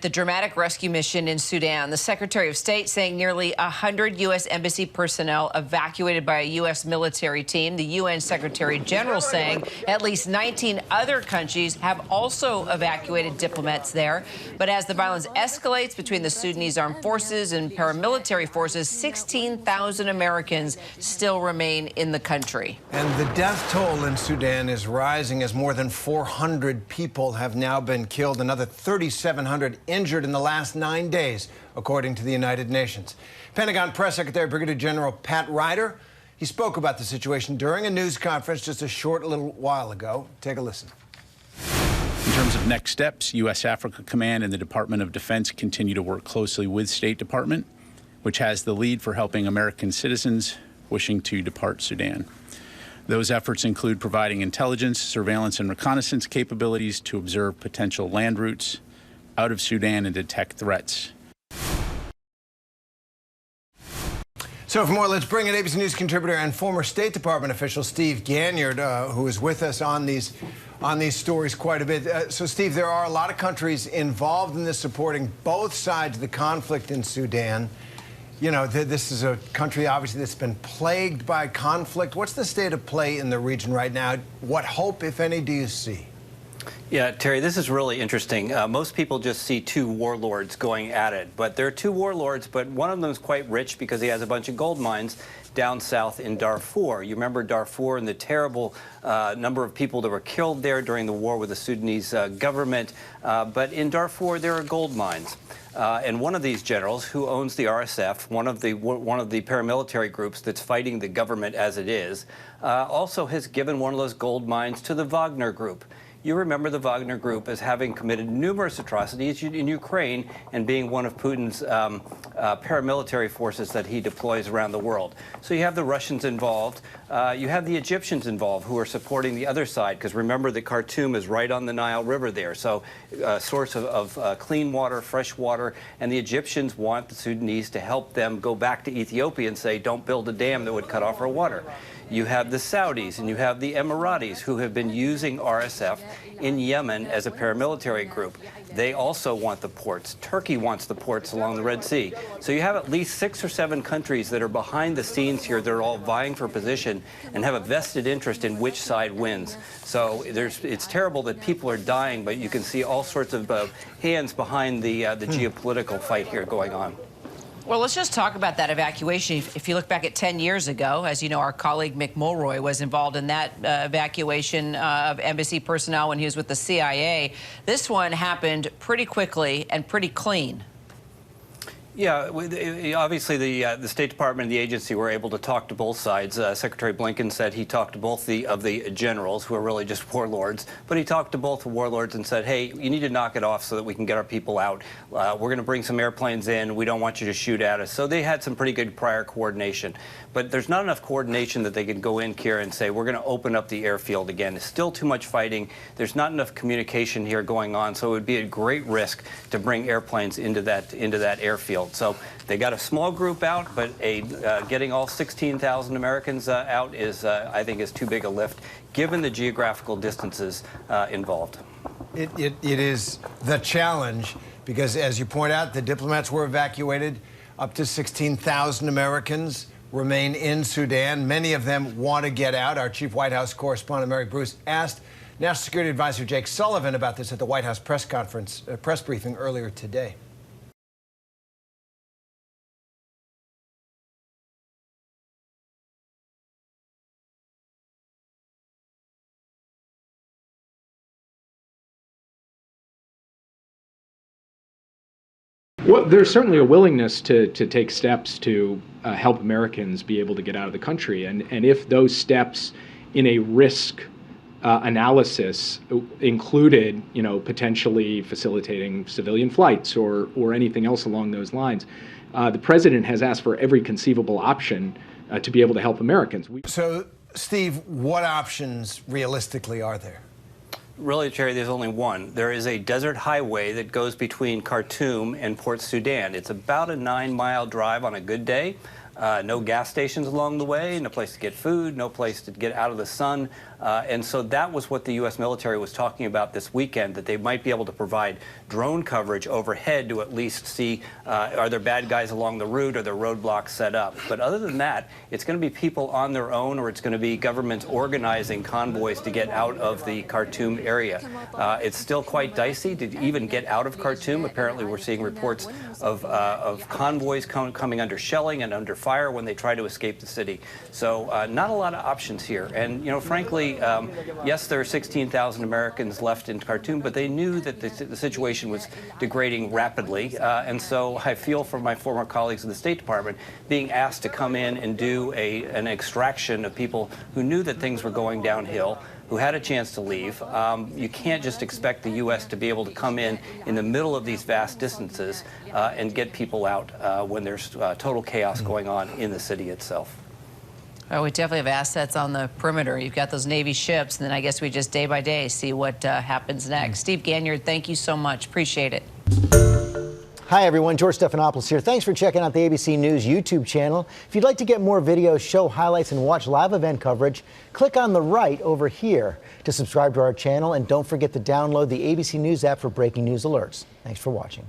The dramatic rescue mission in Sudan. The Secretary of State saying nearly 100 U.S. Embassy personnel evacuated by a U.S. military team. The UN Secretary General saying at least 19 other countries have also evacuated diplomats there. But as the violence escalates between the Sudanese armed forces and paramilitary forces, 16,000 Americans still remain in the country. And the death toll in Sudan is rising as more than 400 people have now been killed. Another 3,700 injured in the last 9 days, according to the United Nations. Pentagon Press Secretary Brigadier General Pat Ryder, he spoke about the situation during a news conference just a short little while ago. Take a listen. In terms of next steps, U.S. Africa Command and the Department of Defense continue to work closely with State Department, which has the lead for helping American citizens wishing to depart Sudan. Those efforts include providing intelligence, surveillance, and reconnaissance capabilities to observe potential land routes out of Sudan and detect threats. So for more, let's bring in ABC News contributor and former State Department official Steve Ganyard, who is with us on these stories quite a bit. So, Steve, there are a lot of countries involved in this, supporting both sides of the conflict in Sudan. You know, this is a country, obviously, that's been plagued by conflict. What's the state of play in the region right now? What hope, if any, do you see? Yeah, Terry, this is really interesting. Most people just see two warlords going at it, but there are two warlords, but one of them is quite rich because he has a bunch of gold mines down south in Darfur. You remember Darfur and the terrible number of people that were killed there during the war with the Sudanese government. But in Darfur, there are gold mines. And one of these generals, who owns the RSF, one of the paramilitary groups that's fighting the government as it is, also has given one of those gold mines to the Wagner Group. You remember the Wagner Group as having committed numerous atrocities in Ukraine and being one of Putin's paramilitary forces that he deploys around the world. So you have the Russians involved. You have the Egyptians involved who are supporting the other side, because remember that Khartoum is right on the Nile River there. So a source of clean water, fresh water, and the Egyptians want the Sudanese to help them go back to Ethiopia and say, don't build a dam that would cut off our water. You have the Saudis and you have the Emiratis who have been using RSF in Yemen as a paramilitary group. They also want the ports. Turkey wants the ports along the Red Sea. So you have at least 6 or 7 countries that are behind the scenes here. They're all vying for position and have a vested interest in which side wins. So it's terrible that people are dying, but you can see all sorts of hands behind the geopolitical fight here going on. Well, let's just talk about that evacuation. If you look back at 10 years ago, as you know, our colleague Mick Mulroy was involved in that evacuation of embassy personnel when he was with the CIA. This one happened pretty quickly and pretty clean. Yeah, obviously the State Department and the agency were able to talk to both sides. Secretary Blinken said he talked to both of the generals, who are really just warlords, but he talked to both the warlords and said, hey, you need to knock it off so that we can get our people out. We're going to bring some airplanes in. We don't want you to shoot at us. So they had some pretty good prior coordination. But there's not enough coordination that they can go in here and say, we're going to open up the airfield again. It's still too much fighting. There's not enough communication here going on, so it would be a great risk to bring airplanes into that airfield. So they got a small group out, but getting all 16,000 Americans out is, I think, is too big a lift, given the geographical distances involved. It is the challenge because, as you point out, the diplomats were evacuated. Up to 16,000 Americans remain in Sudan. Many of them want to get out. Our chief White House correspondent, Mary Bruce, asked National Security Advisor Jake Sullivan about this at the White House press briefing earlier today. Well, there's certainly a willingness to take steps to help Americans be able to get out of the country. And if those steps in a risk analysis included, potentially facilitating civilian flights or anything else along those lines, the president has asked for every conceivable option to be able to help Americans. So, Steve, what options realistically are there? Really, Terry, there's only one. There is a desert highway that goes between Khartoum and Port Sudan. It's about a 9-mile drive on a good day. no gas stations along the way, no place to get food, no place to get out of the sun. And so that was what the U.S. military was talking about this weekend, that they might be able to provide drone coverage overhead to at least see are there bad guys along the route, or there roadblocks set up. But other than that, it's going to be people on their own, or it's going to be governments organizing convoys to get out of the Khartoum area. It's still quite dicey to even get out of Khartoum. Apparently, we're seeing reports of convoys coming under shelling and under fire when they try to escape the city. So not a lot of options here. And, you know, frankly, yes, there are 16,000 Americans left in Khartoum, but they knew that the situation was degrading rapidly. And so I feel for my former colleagues in the State Department being asked to come in and do an extraction of people who knew that things were going downhill, who had a chance to leave. You can't just expect the U.S. to be able to come in the middle of these vast distances and get people out when there's total chaos going on in the city itself. Well, we definitely have assets on the perimeter. You've got those Navy ships, and then I guess we just day by day see what happens next. Steve Ganyard, thank you so much. Appreciate it. Hi, everyone. George Stephanopoulos here. Thanks for checking out the ABC News YouTube channel. If you'd like to get more videos, show highlights, and watch live event coverage, click on the right over here to subscribe to our channel. And don't forget to download the ABC News app for breaking news alerts. Thanks for watching.